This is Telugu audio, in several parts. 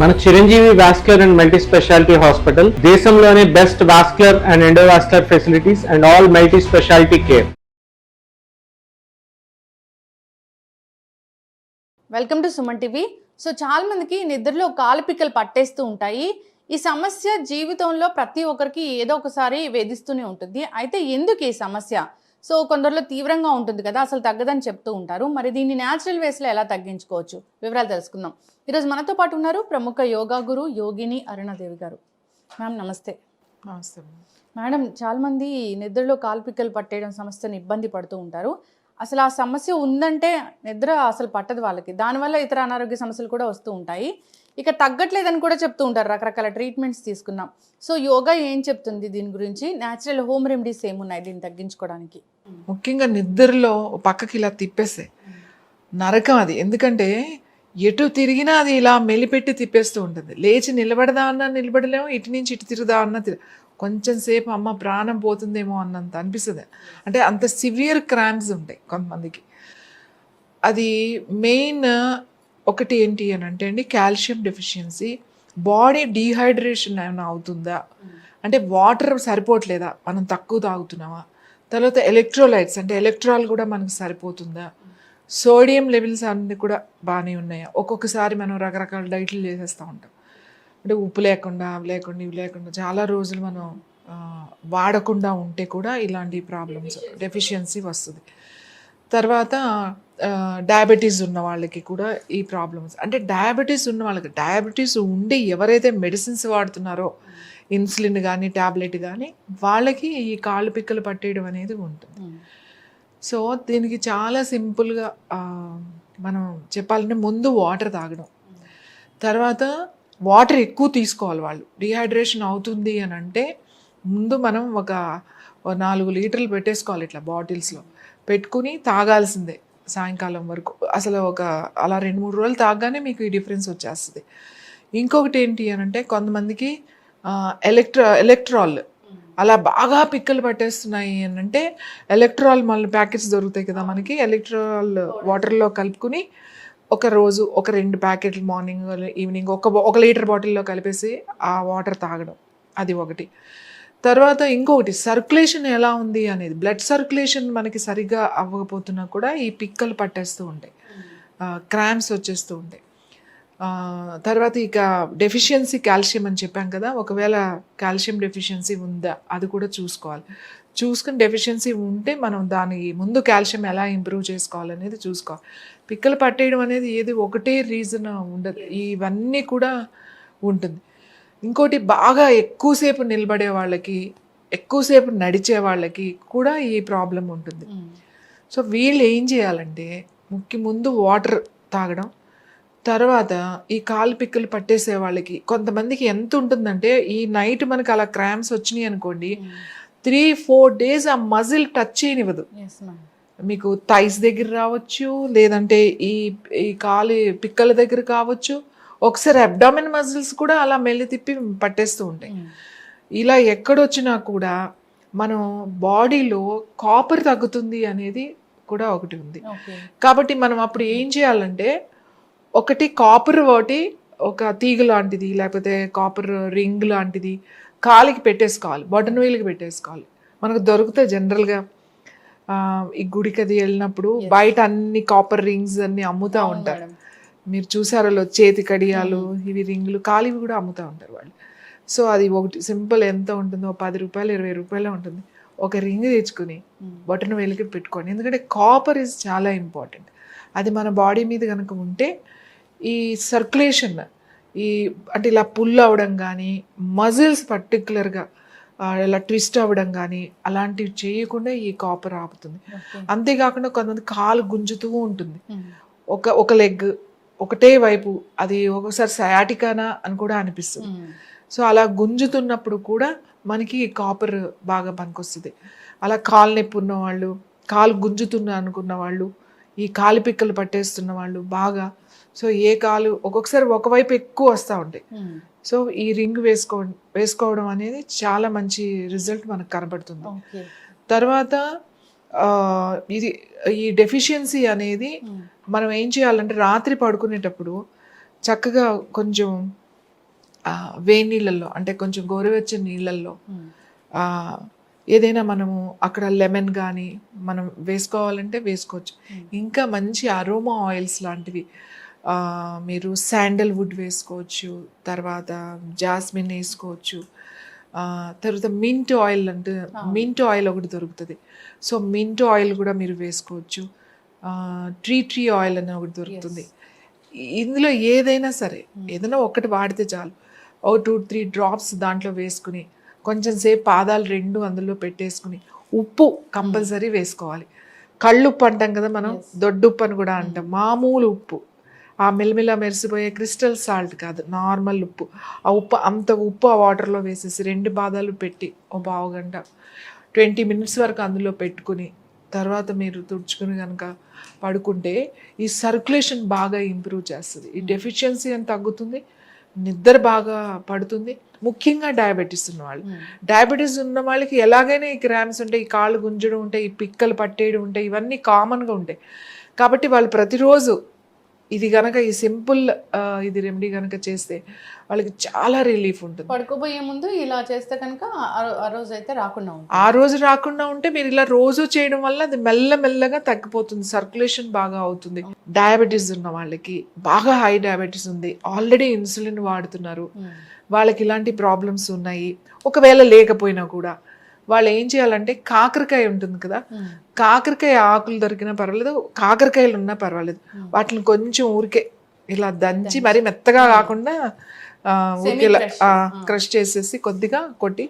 మన Chiranjeevi vascular and multi speciality hospital దేశంలోనే best vascular and endovascular facilities and all multi speciality care. Welcome to Suman TV. So చాలా మందికి నిద్రలో కాలు పిక్కలు పట్టేస్తూ ఉంటాయి. ఈ సమస్య జీవితంలో ప్రతి ఒక్కరికి ఏదో ఒకసారి వేధిస్తూనే ఉంటుంది. అయితే ఎందుకు ఈ సమస్య? సో కొందరిలో తీవ్రంగా ఉంటుంది కదా, అసలు తగ్గదని చెప్తూ ఉంటారు. మరి దీన్ని న్యాచురల్ వేస్లో ఎలా తగ్గించుకోవచ్చు, వివరాలు తెలుసుకుందాం. ఈరోజు మనతో పాటు ఉన్నారు ప్రముఖ యోగా గురు యోగిని అరుణాదేవి గారు. మ్యామ్ నమస్తే. నమస్తే మేడం, చాలామంది నిద్రలో కాలు పిక్కలు పట్టేయడం సమస్యను ఇబ్బంది పడుతూ ఉంటారు. అసలు ఆ సమస్య ఉందంటే నిద్ర అసలు పట్టదు వాళ్ళకి. దానివల్ల ఇతర అనారోగ్య సమస్యలు కూడా వస్తూ ఉంటాయి. ఇక తగ్గట్లేదని కూడా చెప్తూ ఉంటారు, రకరకాల ట్రీట్మెంట్స్ తీసుకున్నాం. సో యోగా ఏం చెప్తుంది దీని గురించి? న్యాచురల్ హోమ్ రెమెడీస్ ఏమున్నాయి దీన్ని తగ్గించుకోవడానికి? ముఖ్యంగా నిద్రలో పక్కకి ఇలా తిప్పేస్తే నరకం అది. ఎందుకంటే ఎటు తిరిగినా అది ఇలా మెలిపెట్టి తిప్పేస్తూ ఉంటుంది. లేచి నిలబడదా అన్నా నిలబడలేము, ఇటు నుంచి ఇటు తిరుగుదా అన్నా కొంచెం సేపు అమ్మ ప్రాణం పోతుందేమో అన్నంత అనిపిస్తుంది. అంటే అంత సివియర్ క్రాంప్స్ ఉంటాయి కొంతమందికి. అది మెయిన్ ఒకటి ఏంటి అని అంటే అండి, కాల్షియం డెఫిషియన్సీ. బాడీ డీహైడ్రేషన్ ఏమైనా అవుతుందా అంటే వాటర్ సరిపోవట్లేదా, మనం తక్కువ తాగుతున్నామా? తర్వాత ఎలక్ట్రోలైట్స్ అంటే ఎలక్ట్రాల్ కూడా మనకు సరిపోతుందా? సోడియం లెవెల్స్ అన్నీ కూడా బాగానే ఉన్నాయా? ఒక్కొక్కసారి మనం రకరకాల డైట్లు చేసేస్తూ ఉంటాం. అంటే ఉప్పు లేకుండా ఇవి లేకుండా చాలా రోజులు మనం వాడకుండా ఉంటే కూడా ఇలాంటి ప్రాబ్లమ్స్ డెఫిషియన్సీ వస్తుంది. తర్వాత డయాబెటీస్ ఉన్న వాళ్ళకి కూడా ఈ ప్రాబ్లమ్స్. అంటే డయాబెటీస్ ఉన్న వాళ్ళకి, డయాబెటీస్ ఉండి ఎవరైతే మెడిసిన్స్ వాడుతున్నారో ఇన్సులిన్ కానీ ట్యాబ్లెట్ కానీ, వాళ్ళకి ఈ కాళ్ళు పిక్కలు పట్టేయడం అనేది ఉంటుంది. సో దీనికి చాలా సింపుల్గా మనం చెప్పాలంటే ముందు వాటర్ తాగడం, తర్వాత వాటర్ ఎక్కువ తీసుకోవాలి. వాళ్ళు డిహైడ్రేషన్ అవుతుంది అని అంటే ముందు మనం ఒక 4 లీటర్లు పెట్టేసుకోవాలి ఇట్లా బాటిల్స్లో పెట్టుకుని తాగాల్సిందే సాయంకాలం వరకు. అసలు అలా 2-3 రోజులు తాగగానే మీకు ఈ డిఫరెన్స్ వచ్చేస్తుంది. ఇంకొకటి ఏంటి అని అంటే కొంతమందికి ఎలక్ట్రాల్ అలా బాగా పిక్కలు పట్టేస్తున్నాయి అని అంటే ఎలక్ట్రాల్ మళ్ళీ ప్యాకెట్స్ దొరుకుతాయి కదా మనకి. ఎలక్ట్రాల్ వాటర్లో కలుపుకుని ఒక రోజు ఒక 2 ప్యాకెట్లు మార్నింగ్ ఈవినింగ్ ఒక లీటర్ బాటిల్లో కలిపేసి ఆ వాటర్ తాగడం, అది ఒకటి. తర్వాత ఇంకొకటి సర్క్యులేషన్ ఎలా ఉంది అనేది. బ్లడ్ సర్క్యులేషన్ మనకి సరిగ్గా అవ్వకపోతున్నా కూడా ఈ పిక్కలు పట్టేస్తూ ఉంటాయి, క్రాంప్స్ వచ్చేస్తూ ఉంటాయి. తర్వాత ఇక డెఫిషియన్సీ కాల్షియం అని చెప్పాం కదా, ఒకవేళ కాల్షియం డెఫిషియన్సీ ఉందా అది కూడా చూసుకోవాలి. చూసుకుని డెఫిషియన్సీ ఉంటే మనం దాని ముందు కాల్షియం ఎలా ఇంప్రూవ్ చేసుకోవాలనేది చూసుకోవాలి. పిక్కలు పట్టేయడం అనేది ఏది ఒకటే రీజన్ ఉండదు, ఇవన్నీ కూడా ఉంటుంది. ఇంకోటి బాగా ఎక్కువసేపు నిలబడే వాళ్ళకి, ఎక్కువసేపు నడిచే వాళ్ళకి కూడా ఈ ప్రాబ్లం ఉంటుంది. సో వీళ్ళు ఏం చేయాలంటే ముందు వాటర్ తాగడం, తర్వాత ఈ కాలు పిక్కలు పట్టేసే వాళ్ళకి కొంతమందికి ఎంత ఉంటుందంటే ఈ నైట్ మనకు అలా క్రాంప్స్ వచ్చినాయి అనుకోండి, 3-4 డేస్ ఆ మజిల్ టచ్ చేయనివ్వదు. మీకు థైస్ దగ్గర రావచ్చు, లేదంటే ఈ కాలు పిక్కల దగ్గర కావచ్చు, ఒకసారి అబ్డామిన్ మజిల్స్ కూడా అలా మెల్లి తిప్పి పట్టేస్తూ ఉంటాయి. ఇలా ఎక్కడొచ్చినా కూడా మనం బాడీలో కాపర్ తగ్గుతుంది అనేది కూడా ఒకటి ఉంది. కాబట్టి మనం అప్పుడు ఏం చేయాలంటే ఒకటి కాపర్ ఒక తీగ లాంటిది లేకపోతే కాపర్ రింగ్ లాంటిది కాలికి పెట్టేసుకోవాలి, బటన్ వేలుకి పెట్టేసుకోవాలి. మనకు దొరుకుతాయి జనరల్గా. ఈ గుడికి అది వెళ్ళినప్పుడు బయట అన్ని కాపర్ రింగ్స్ అన్ని అమ్ముతూ ఉంటారు. మీరు చూసారో చేతి కడియాలు, ఇవి రింగులు, కాలివి కూడా అమ్ముతూ ఉంటారు వాళ్ళు. సో అది ఒకటి సింపుల్ ఎంత ఉంటుందో 10 రూపాయలు 20 రూపాయలు ఉంటుంది. ఒక రింగ్ తెచ్చుకుని బటన్ వేలికి పెట్టుకోండి. ఎందుకంటే కాపర్ ఇస్ చాలా ఇంపార్టెంట్. అది మన బాడీ మీద కనుక ఉంటే ఈ సర్క్యులేషన్ అంటే ఇలా పుల్ అవ్వడం కానీ, మజిల్స్ పర్టికులర్గా ఇలా ట్విస్ట్ అవ్వడం కానీ అలాంటివి చేయకుండా ఈ కాపర్ ఆపుతుంది. అంతేకాకుండా కొంతమంది కాలు గుంజుతూ ఉంటుంది, ఒక లెగ్ ఒకటే వైపు, అది ఒక్కొక్కసారి సయాటికానా అని కూడా అనిపిస్తుంది. సో అలా గుంజుతున్నప్పుడు కూడా మనకి కాపర్ బాగా పనికొస్తుంది. అలా కాలు నొప్పి ఉన్నవాళ్ళు, కాలు అనుకున్న వాళ్ళు, ఈ కాలు పిక్కలు పట్టేస్తున్న వాళ్ళు బాగా, సో ఏ కాలు ఒక్కొక్కసారి ఒకవైపు ఎక్కువ వస్తూ ఉంటాయి. సో ఈ రింగ్ వేసుకోవడం అనేది చాలా మంచి రిజల్ట్ మనకు కనబడుతుంది. తర్వాత ఈ డెఫిషియన్సీ అనేది మనం ఏం చేయాలంటే రాత్రి పడుకునేటప్పుడు చక్కగా కొంచెం వేడి నీళ్ళల్లో అంటే కొంచెం గోరువెచ్చని నీళ్ళల్లో ఏదైనా మనము అక్కడ లెమన్ కానీ మనం వేసుకోవాలంటే వేసుకోవచ్చు. ఇంకా మంచి అరోమా ఆయిల్స్ లాంటివి మీరు శాండల్వుడ్ వేసుకోవచ్చు, తర్వాత జాస్మిన్ వేసుకోవచ్చు, తర్వాత మింట్ ఆయిల్ అంటే మింట్ ఆయిల్ ఒకటి దొరుకుతుంది. సో మింట్ ఆయిల్ కూడా మీరు వేసుకోవచ్చు. ట్రీ ఆయిల్ అని ఒకటి దొరుకుతుంది. ఇందులో ఏదైనా సరే ఏదైనా ఒకటి వాడితే చాలు. 2-3 డ్రాప్స్ దాంట్లో వేసుకుని కొంచెం సేపు పాదాలు 2 అందులో పెట్టేసుకుని ఉప్పు కంపల్సరీ వేసుకోవాలి. కళ్ళుప్పు అంటాం కదా మనం, దొడ్డుప్పు అని కూడా అంటాం. మామూలు ఉప్పు, ఆ మెల్లిమెల్ల మెరిసిపోయే క్రిస్టల్ సాల్ట్ కాదు, నార్మల్ ఉప్పు. ఆ ఉప్పు అంత ఉప్పు ఆ వాటర్లో వేసేసి 2 పాదాలు పెట్టి ఓ పావు గంట 20 minutes వరకు అందులో పెట్టుకుని తర్వాత మీరు తుడుచుకుని కనుక పడుకుంటే ఈ సర్క్యులేషన్ బాగా ఇంప్రూవ్ చేస్తుంది. ఈ డెఫిషియన్సీ అని తగ్గుతుంది, నిద్ర బాగా పడుతుంది. ముఖ్యంగా డయాబెటీస్ ఉన్నవాళ్ళు, డయాబెటీస్ ఉన్న వాళ్ళకి ఎలాగైనా ఈ క్రాంప్స్ ఉంటాయి, ఈ కాళ్ళు గుంజడం ఉంటాయి, ఈ పిక్కలు పట్టేయడం ఉంటాయి, ఇవన్నీ కామన్గా ఉంటాయి. కాబట్టి వాళ్ళు ప్రతిరోజు ఇది కనుక ఈ సింపుల్ ఇది రెమెడీ కనుక చేస్తే వాళ్ళకి చాలా రిలీఫ్ ఉంటుంది. పడుకోబోయే ముందు ఇలా చేస్తే కనుక ఆ రోజు అయితే రాకుండా ఉంటుంది. ఆ రోజు రాకుండా ఉంటే మీరు ఇలా రోజు చేయడం వల్ల అది మెల్లమెల్లగా తగ్గిపోతుంది, సర్క్యులేషన్ బాగా అవుతుంది. డయాబెటీస్ ఉన్న వాళ్ళకి, బాగా హై డయాబెటీస్ ఉంది, ఆల్రెడీ ఇన్సులిన్ వాడుతున్నారు, వాళ్ళకి ఇలాంటి ప్రాబ్లమ్స్ ఉన్నాయి, ఒకవేళ లేకపోయినా కూడా వాళ్ళు ఏం చేయాలంటే కాకరకాయ ఉంటుంది కదా, కాకరకాయ ఆకులు దొరికినా పర్వాలేదు, కాకరకాయలు ఉన్నా పర్వాలేదు, వాటిని కొంచెం ఊరికే ఇలా దంచి మరీ మెత్తగా కాకుండా ఊరికే క్రష్ చేసేసి కొద్దిగా కొట్టి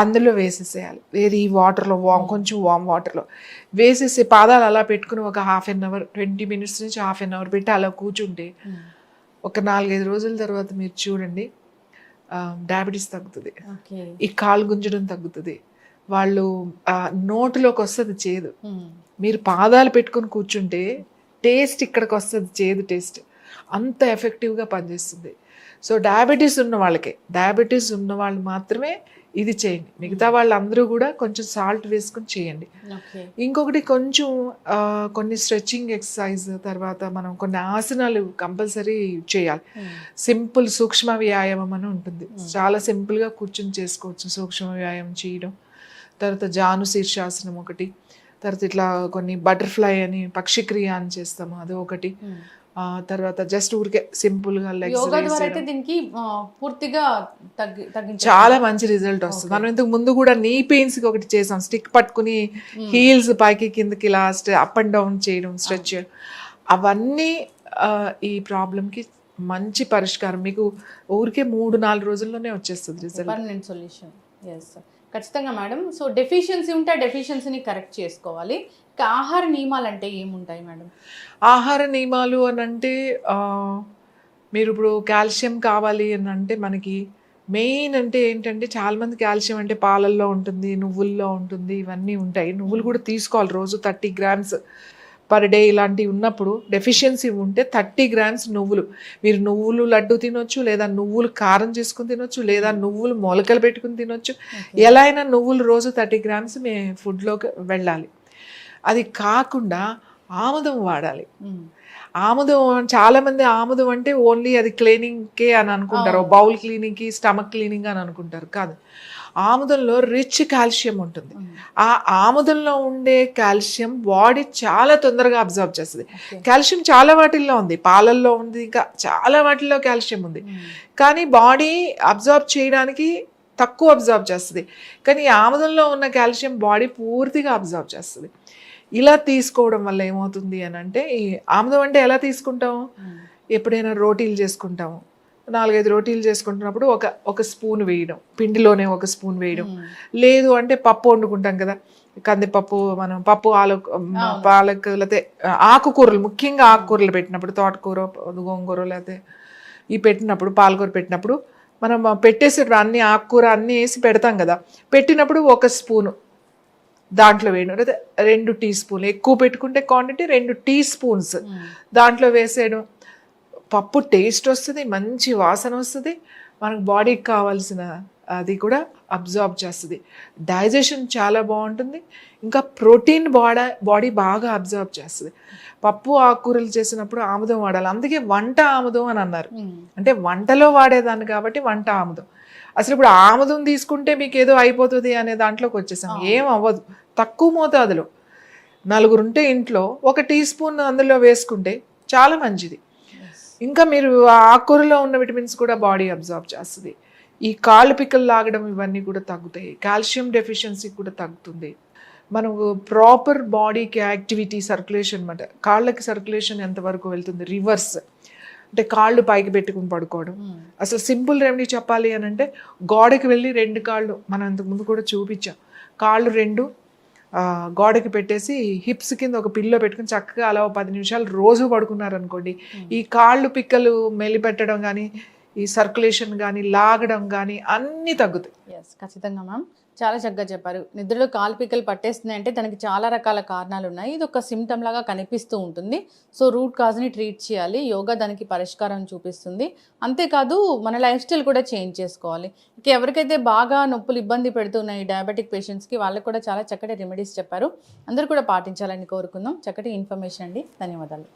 అందులో వేసేసేయాలి. వేరే ఈ వాటర్లో కొంచెం వామ్ వాటర్లో వేసేసి పాదాలు అలా పెట్టుకుని ఒక 1/2 hour 20 minutes నుంచి 1/2 hour పెట్టి అలా కూర్చుంటే ఒక 4-5 రోజుల తర్వాత మీరు చూడండి డయాబెటీస్ తగ్గుతుంది, ఈ కాలు గుంజడం తగ్గుతుంది, వాళ్ళు నోటిలోకి వస్తుంది చేదు. మీరు పాదాలు పెట్టుకుని కూర్చుంటే టేస్ట్ ఇక్కడికి వస్తుంది, చేదు టేస్ట్, అంత ఎఫెక్టివ్గా పనిచేస్తుంది. సో డయాబెటీస్ ఉన్న వాళ్ళకే, డయాబెటీస్ ఉన్న వాళ్ళు మాత్రమే ఇది చేయండి. మిగతా వాళ్ళందరూ కూడా కొంచెం సాల్ట్ వేసుకొని చేయండి. ఇంకొకటి కొంచెం కొన్ని స్ట్రెచ్చింగ్ ఎక్సర్సైజ్, తర్వాత మనం కొన్ని ఆసనాలు కంపల్సరీ చేయాలి. సింపుల్ సూక్ష్మ వ్యాయామం అని ఉంటుంది, చాలా సింపుల్గా కూర్చొని చేసుకోవచ్చు సూక్ష్మ వ్యాయామం చేయడం. తర్వాత జాను శీర్షాసనం ఒకటి, తర్వాత ఇట్లా కొన్ని బటర్ఫ్లై అని పక్షిక్రియ అని చేస్తాము అది ఒకటి. తర్వాత జస్ట్ ఊరికే సింపుల్ గా దీనికి పూర్తిగా చాలా మంచి రిజల్ట్ వస్తుంది. మనం ఇంతకు ముందు కూడా నీ పెయిన్స్ కి ఒకటి చేసాం, స్టిక్ పట్టుకుని హీల్స్ పైకి కిందకి లాస్ట్ అప్ అండ్ డౌన్ చేయడం, స్ట్రెచ్, అవన్నీ ఈ ప్రాబ్లం కి మంచి పరిష్కారం. మీకు ఊరికే 3-4 రోజుల్లోనే వచ్చేస్తుంది రిజల్ట్, పర్మనెంట్ సొల్యూషన్. ఖచ్చితంగా మేడం. సో డెఫిషియన్సీ ఉంటే ఆ డెఫిషియన్సీని కరెక్ట్ చేసుకోవాలి. ఆహార నియమాలు అంటే ఏముంటాయి మేడం? ఆహార నియమాలు అని అంటే మీరు ఇప్పుడు కాల్షియం కావాలి అని అంటే మనకి మెయిన్ అంటే ఏంటంటే చాలామంది కాల్షియం అంటే పాలల్లో ఉంటుంది, నువ్వుల్లో ఉంటుంది, ఇవన్నీ ఉంటాయి. నువ్వులు కూడా తీసుకోవాలి రోజు 30 grams per day ఇలాంటివి ఉన్నప్పుడు. డెఫిషియన్సీ ఉంటే 30 grams నువ్వులు, మీరు నువ్వులు లడ్డు తినొచ్చు, లేదా నువ్వులు కారం చేసుకుని తినొచ్చు, లేదా నువ్వులు మొలకలు పెట్టుకుని తినొచ్చు. ఎలా అయినా నువ్వులు రోజు 30 grams మీ ఫుడ్లోకి వెళ్ళాలి. అది కాకుండా ఆముదం వాడాలి. ఆముదం చాలామంది ఆముదం అంటే ఓన్లీ అది క్లీనింగ్కే అని అనుకుంటారు, బౌల్ క్లీనింగ్కి, స్టమక్ క్లీనింగ్ అని అనుకుంటారు. కాదు, ఆముదంలో రిచ్ కాల్షియం ఉంటుంది. ఆ ఆముదంలో ఉండే కాల్షియం బాడీ చాలా తొందరగా అబ్జర్వ్ చేస్తుంది. కాల్షియం చాలా వాటిల్లో ఉంది, పాలల్లో ఉంది, ఇంకా చాలా వాటిల్లో కాల్షియం ఉంది, కానీ బాడీ అబ్జర్వ్ చేయడానికి తక్కువ అబ్జర్వ్ చేస్తుంది. కానీ ఆముదంలో ఉన్న కాల్షియం బాడీ పూర్తిగా అబ్జర్వ్ చేస్తుంది. ఇలా తీసుకోవడం వల్ల ఏమవుతుంది అని అంటే, ఈ ఆముదం అంటే ఎలా తీసుకుంటాము, ఎప్పుడైనా రోటీలు చేసుకుంటాము, 4-5 రోటీలు చేసుకుంటున్నప్పుడు ఒక స్పూన్ వేయడం, పిండిలోనే 1 స్పూన్ వేయడం. లేదు అంటే పప్పు వండుకుంటాం కదా, కందిపప్పు, మనం పప్పు, పాలక్, లేకపోతే ఆకుకూరలు, ముఖ్యంగా ఆకుకూరలు పెట్టినప్పుడు, తోటకూర, గోంగూర, లేకపోతే ఈ పెట్టినప్పుడు, పాలకూర పెట్టినప్పుడు మనం పెట్టేసేటప్పుడు అన్ని ఆకుకూర అన్నీ వేసి పెడతాం కదా, పెట్టినప్పుడు 1 స్పూను దాంట్లో వేయడం, లేదా 2 టీ స్పూన్లు, ఎక్కువ పెట్టుకుంటే క్వాంటిటీ 2 టీ స్పూన్స్ దాంట్లో వేసేయడం. పప్పు టేస్ట్ వస్తుంది, మంచి వాసన వస్తుంది, మనకు బాడీకి కావాల్సిన అది కూడా అబ్జార్బ్ చేస్తుంది. డైజెషన్ చాలా బాగుంటుంది. ఇంకా ప్రోటీన్ బాడీ బాగా అబ్జార్బ్ చేస్తుంది. పప్పు ఆకుకూరలు చేసినప్పుడు ఆముదం వాడాలి, అందుకే వంట ఆముదం అని అన్నారు. అంటే వంటలో వాడేదాన్ని కాబట్టి వంట ఆముదం. అసలు ఇప్పుడు ఆముదం తీసుకుంటే మీకు ఏదో అయిపోతుంది అనే దాంట్లోకి వచ్చేసాం. ఏం అవ్వదు. తక్కువ మోతాదులో 4 ఉంటే ఇంట్లో 1 టీ స్పూన్ అందులో వేసుకుంటే చాలా మంచిది. ఇంకా మీరు ఆకుకూరలో ఉన్న విటమిన్స్ కూడా బాడీ అబ్జార్బ్ చేస్తుంది. ఈ కాళ్ళు పిక్కలు లాగడం ఇవన్నీ కూడా తగ్గుతాయి. కాల్షియం డెఫిషియన్సీ కూడా తగ్గుతుంది. మనకు ప్రాపర్ బాడీకి యాక్టివిటీ, సర్క్యులేషన్ అన్నమాట. కాళ్ళకి సర్క్యులేషన్ ఎంతవరకు వెళ్తుంది, రివర్స్ అంటే కాళ్ళు పైకి పెట్టుకుని పడుకోవడం. అసలు సింపుల్ రెమెడీ చెప్పాలి అని అంటే గోడకి వెళ్ళి 2 కాళ్ళు, మనం ఇంతకుముందు కూడా చూపించాం, కాళ్ళు 2 గోడకి పెట్టేసి హిప్స్ కింద ఒక పిల్లో పెట్టుకుని చక్కగా అలా 10 నిమిషాలు రోజు పడుకున్నారనుకోండి, ఈ కాళ్ళు పిక్కలు మెలిపెట్టడం కానీ, ఈ సర్క్యులేషన్ కానీ, లాగడం కానీ అన్నీ తగ్గుతాయి. ఎస్, ఖచ్చితంగా మ్యామ్, చాలా చక్కగా చెప్పారు. నిద్రలో కాలు పిక్కలు పట్టేస్తున్నాయి అంటే దానికి చాలా రకాల కారణాలు ఉన్నాయి. ఇది ఒక సిమ్టమ్ లాగా కనిపిస్తూ ఉంటుంది. సో రూట్ కాజ్ని ట్రీట్ చేయాలి. యోగా దానికి పరిష్కారం చూపిస్తుంది. అంతేకాదు మన లైఫ్ స్టైల్ కూడా చేంజ్ చేసుకోవాలి. ఇక ఎవరికైతే బాగా నొప్పులు ఇబ్బంది పెడుతున్నాయి డయాబెటిక్ పేషెంట్స్కి, వాళ్ళకి కూడా చాలా చక్కటి రెమెడీస్ చెప్పారు. అందరూ కూడా పాటించాలని కోరుకుందాం. చక్కటి ఇన్ఫర్మేషన్ అండి. ధన్యవాదాలు.